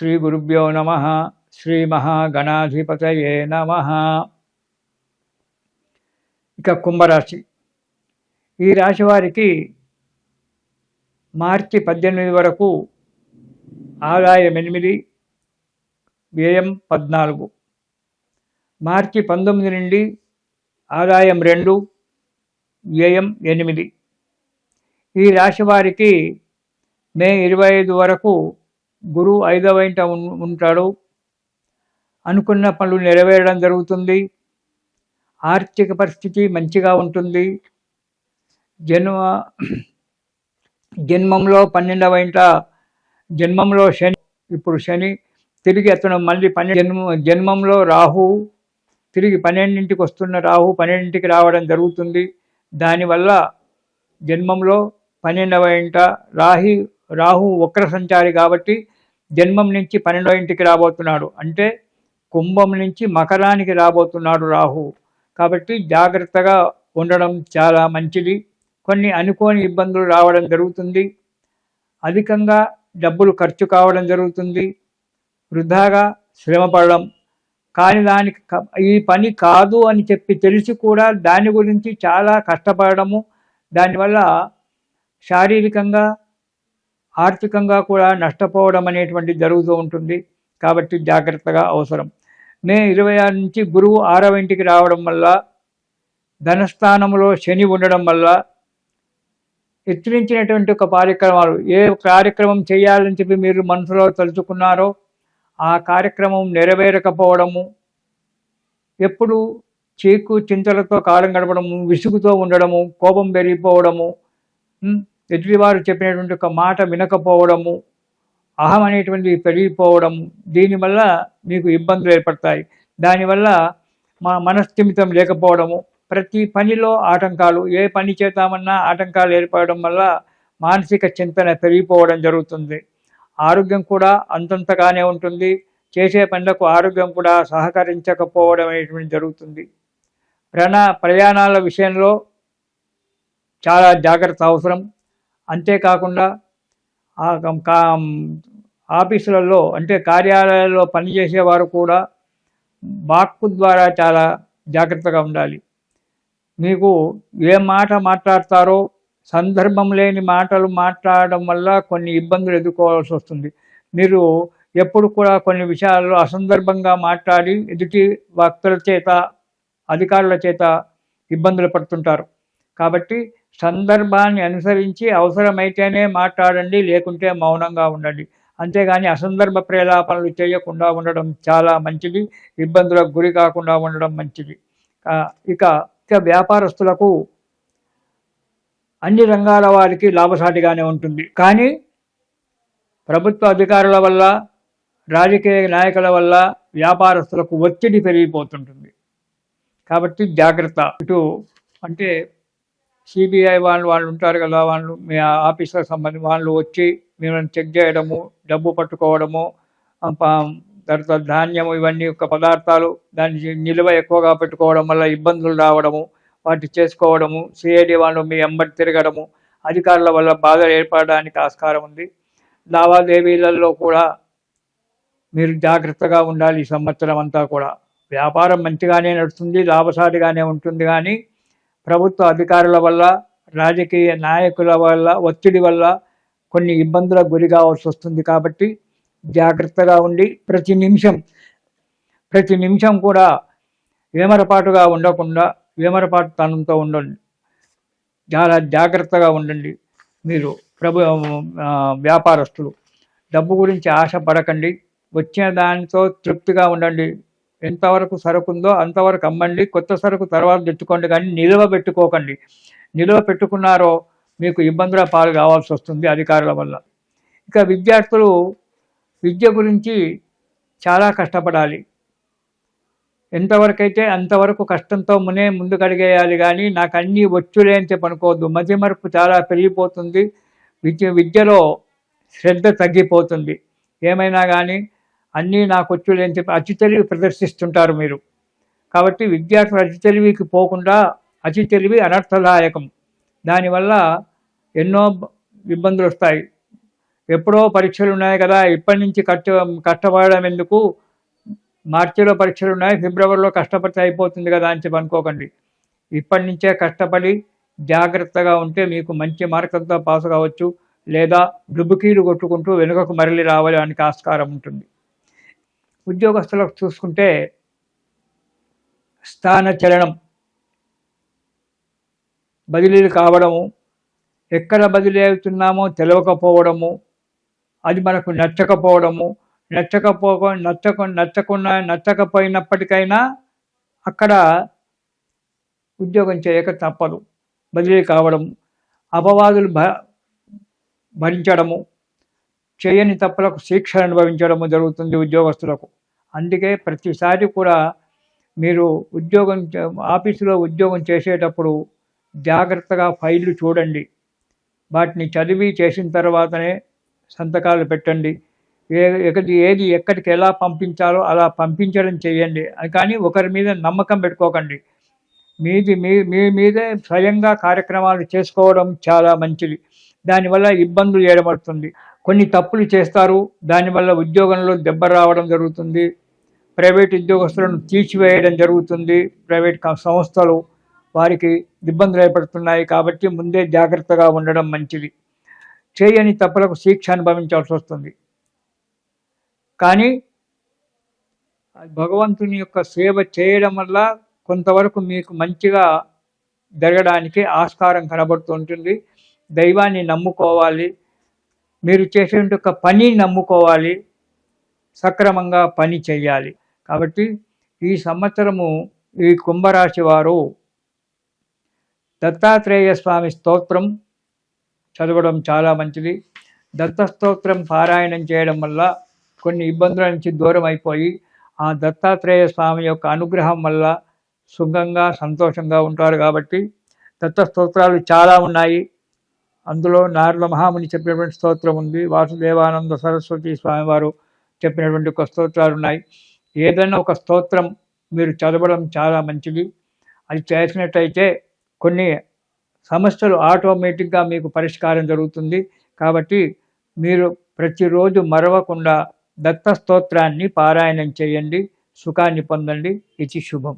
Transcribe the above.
శ్రీ గురుభ్యో నమః. శ్రీ మహాగణాధిపతయే నమః. ఇక కుంభరాశి. ఈ రాశి వారికి మార్చి 18 వరకు ఆదాయం 8, వ్యయం 14. మార్చి 19 నుండి ఆదాయం 2, వ్యయం 8. ఈ రాశి వారికి మే 25 వరకు గురువు 5వ ఇంట ఉంటాడు. అనుకున్న పనులు నెరవేరడం జరుగుతుంది. ఆర్థిక పరిస్థితి మంచిగా ఉంటుంది. జన్మంలో 12వ ఇంట జన్మంలో శని, ఇప్పుడు శని తిరిగి అతను మళ్ళీ జన్మంలో రాహు తిరిగి 12ంటికి వస్తున్న రాహు 12ంటికి రావడం జరుగుతుంది. దానివల్ల జన్మంలో 12వ ఇంట రాహు వక్ర సంచారి కాబట్టి జన్మం నుంచి 12వ ఇంటికి రాబోతున్నాడు. అంటే కుంభం నుంచి మకరానికి రాబోతున్నాడు రాహు. కాబట్టి జాగ్రత్తగా ఉండడం చాలా మంచిది. కొన్ని అనుకోని ఇబ్బందులు రావడం జరుగుతుంది. అధికంగా డబ్బులు ఖర్చు కావడం జరుగుతుంది. వృధాగా శ్రమ పడడం, కానీ దానికి ఈ పని కాదు అని చెప్పి తెలిసి కూడా దాని గురించి చాలా కష్టపడము, దానివల్ల శారీరకంగా ఆర్థికంగా కూడా నష్టపోవడం అనేటువంటి జరుగుతూ ఉంటుంది. కాబట్టి జాగ్రత్తగా అవసరం. మే 26 నుంచి గురువు 6వ ఇంటికి రావడం వల్ల, ధనస్థానంలో శని ఉండడం వల్ల హెచ్చరించినటువంటి ఒక కార్యక్రమాలు, ఏ కార్యక్రమం చేయాలని చెప్పి మీరు మనసులో తలుచుకున్నారో ఆ కార్యక్రమం నెరవేరకపోవడము, ఎప్పుడు చీకు చింతలతో కాలం గడపడము, విసుగుతో ఉండడము, కోపం పెరిగిపోవడము, ఎదుటివారు చెప్పినటువంటి ఒక మాట వినకపోవడము, అహం అనేటువంటిది పెరిగిపోవడము, దీనివల్ల మీకు ఇబ్బందులు ఏర్పడతాయి. దానివల్ల మనస్థిమితం లేకపోవడము, ప్రతి పనిలో ఆటంకాలు, ఏ పని చేద్దామన్నా ఆటంకాలు ఏర్పడడం వల్ల మానసిక చింతన పెరిగిపోవడం జరుగుతుంది. ఆరోగ్యం కూడా అంతంతగానే ఉంటుంది. చేసే పనులకు ఆరోగ్యం కూడా సహకరించకపోవడం అనేటువంటి జరుగుతుంది. ప్రయాణాల విషయంలో చాలా జాగ్రత్త అవసరం. అంతేకాకుండా ఆఫీసులలో అంటే కార్యాలయాల్లో పనిచేసేవారు కూడా వాక్కు ద్వారా చాలా జాగ్రత్తగా ఉండాలి. మీకు ఏ మాట మాట్లాడతారో సందర్భం లేని మాటలు మాట్లాడడం వల్ల కొన్ని ఇబ్బందులు ఎదుర్కోవాల్సి వస్తుంది. మీరు ఎప్పుడు కూడా కొన్ని విషయాల్లో అసందర్భంగా మాట్లాడి ఎదుటి వ్యక్తుల చేత, అధికారుల చేత ఇబ్బందులు పడుతుంటారు. కాబట్టి సందర్భాన్ని అనుసరించి అవసరమైతేనే మాట్లాడండి, లేకుంటే మౌనంగా ఉండండి. అంతేగాని అసందర్భ ప్రేలాపనలు చేయకుండా ఉండడం చాలా మంచిది. ఇబ్బందులకు గురి కాకుండా ఉండడం మంచిది. ఇక వ్యాపారస్తులకు అన్ని రంగాల వారికి లాభసాటిగానే ఉంటుంది. కానీ ప్రభుత్వ అధికారుల వల్ల, రాజకీయ నాయకుల వల్ల వ్యాపారస్తులకు ఒత్తిడి పెరిగిపోతుంటుంది. కాబట్టి జాగ్రత్త. ఇటు అంటే సిబిఐ వాళ్ళు ఉంటారు కదా, వాళ్ళు మీ ఆఫీసులకు సంబంధించి వాళ్ళు వచ్చి మిమ్మల్ని చెక్ చేయడము, డబ్బు పట్టుకోవడము, తర్వాత ధాన్యము, ఇవన్నీ యొక్క పదార్థాలు దాన్ని నిల్వ ఎక్కువగా పెట్టుకోవడం వల్ల ఇబ్బందులు రావడము, వాటి చేసుకోవడము, సిఐడి వాళ్ళు మీ వెంబడి తిరగడము, అధికారుల వల్ల బాధలు ఏర్పడడానికి ఆస్కారం ఉంది. లావాదేవీలలో కూడా మీరు జాగ్రత్తగా ఉండాలి. ఈ సంవత్సరం అంతా కూడా వ్యాపారం మంచిగానే నడుస్తుంది, లాభసాటిగానే ఉంటుంది. కానీ ప్రభుత్వ అధికారుల వల్ల, రాజకీయ నాయకుల వల్ల, ఒత్తిడి వల్ల కొన్ని ఇబ్బందులకు గురి కావాల్సి వస్తుంది. కాబట్టి జాగ్రత్తగా ఉండి ప్రతి నిమిషం కూడా వేమరపాటుగా ఉండకుండా వేమరపాటుతనంతో ఉండండి. చాలా జాగ్రత్తగా ఉండండి. మీరు వ్యాపారస్తులు డబ్బు గురించి ఆశ పడకండి. వచ్చిన దానితో తృప్తిగా ఉండండి. ఎంతవరకు సరుకు ఉందో అంతవరకు అమ్మండి, కొత్త సరుకు తర్వాత తెచ్చుకోండి. కానీ నిల్వ పెట్టుకోకండి. నిల్వ పెట్టుకున్నారో మీకు ఇబ్బందుల పాలు కావాల్సి వస్తుంది అధికారుల వల్ల. ఇక విద్యార్థులు విద్య గురించి చాలా కష్టపడాలి. ఎంతవరకైతే అంతవరకు కష్టంతో ముందుకడిగేయాలి. కానీ నాకు అన్నీ వచ్చులే అని చెప్పి అనుకోవద్దు. మతిమరుపు చాలా పెరిగిపోతుంది. విద్యలో శ్రద్ధ తగ్గిపోతుంది. ఏమైనా కానీ అన్నీ నాకు వచ్చులే అని చెప్పి అతి తెలివి ప్రదర్శిస్తుంటారు మీరు. కాబట్టి విద్యార్థులు అతి తెలివికి పోకుండా, అతి తెలివి అనర్థదాయకం. దానివల్ల ఎన్నో ఇబ్బందులు వస్తాయి. ఎప్పుడో పరీక్షలు ఉన్నాయి కదా, ఇప్పటి నుంచి కష్టపడడం ఎందుకు, మార్చిలో పరీక్షలు ఉన్నాయి, ఫిబ్రవరిలో కష్టపడితే అయిపోతుంది కదా అని చెప్పి అనుకోకండి. ఇప్పటి నుంచే కష్టపడి జాగ్రత్తగా ఉంటే మీకు మంచి మార్కులతో పాస్ కావచ్చు, లేదా డుబుకీలు కొట్టుకుంటూ వెనుకకు మరలి రావడానికి ఆస్కారం ఉంటుంది. ఉద్యోగస్తులకు చూసుకుంటే స్థానచలనం, బదిలీలు కావడము, ఎక్కడ బదిలీ అవుతున్నామో తెలియకపోవడము, అది మనకు నచ్చకపోయినప్పటికైనా అక్కడ ఉద్యోగం చేయక తప్పదు. బదిలీ కావడం, అపవాదులు భరించడము, చేయని తప్పులకు శిక్ష అనుభవించడము జరుగుతుంది ఉద్యోగస్తులకు. అందుకే ప్రతిసారి కూడా మీరు ఆఫీసులో ఉద్యోగం చేసేటప్పుడు జాగ్రత్తగా ఫైళ్ళు చూడండి, వాటిని చదివి చేసిన తర్వాతనే సంతకాలు పెట్టండి. ఏది ఎక్కడికి ఎలా పంపించాలో అలా పంపించడం చేయండి. కానీ ఒకరి మీద నమ్మకం పెట్టుకోకండి. మీ మీదే స్వయంగా కార్యక్రమాలు చేసుకోవడం చాలా మంచిది. దానివల్ల ఇబ్బందులు ఏర్పడుతుంది. కొన్ని తప్పులు చేస్తారు, దానివల్ల ఉద్యోగంలో దెబ్బ రావడం జరుగుతుంది. ప్రైవేట్ ఉద్యోగస్తులను తీసివేయడం జరుగుతుంది. ప్రైవేట్ సంస్థలు వారికి ఇబ్బందులు ఏర్పడుతున్నాయి. కాబట్టి ముందే జాగ్రత్తగా ఉండడం మంచిది. చేయని తప్పులకు శిక్ష అనుభవించాల్సి వస్తుంది. కానీ భగవంతుని యొక్క సేవ చేయడం వల్ల కొంతవరకు మీకు మంచిగా జరగడానికి ఆస్కారం కనబడుతుంటుంది. దైవాన్ని నమ్ముకోవాలి, మీరు చేసే పని నమ్ముకోవాలి, సక్రమంగా పని చేయాలి. కాబట్టి ఈ సంవత్సరము ఈ కుంభరాశి వారు దత్తాత్రేయ స్వామి స్తోత్రం చదవడం చాలా మంచిది. దత్తస్తోత్రం పారాయణం చేయడం వల్ల కొన్ని ఇబ్బందుల నుంచి దూరం అయిపోయి ఆ దత్తాత్రేయ స్వామి యొక్క అనుగ్రహం వల్ల సుఖంగా సంతోషంగా ఉంటారు. కాబట్టి దత్తస్తోత్రాలు చాలా ఉన్నాయి. అందులో నారద మహాముని చెప్పినటువంటి స్తోత్రం ఉంది, వాసుదేవానంద సరస్వతి స్వామివారు చెప్పినటువంటి ఒక స్తోత్రాలు ఉన్నాయి. ఏదైనా ఒక స్తోత్రం మీరు చదవడం చాలా మంచిది. అది చేసినట్టయితే కొన్ని సమస్యలు ఆటోమేటిక్గా మీకు పరిష్కారం జరుగుతుంది. కాబట్టి మీరు ప్రతిరోజు మరవకుండా దత్త స్తోత్రాన్ని పారాయణం చేయండి, సుఖాన్ని పొందండి. ఇది శుభం.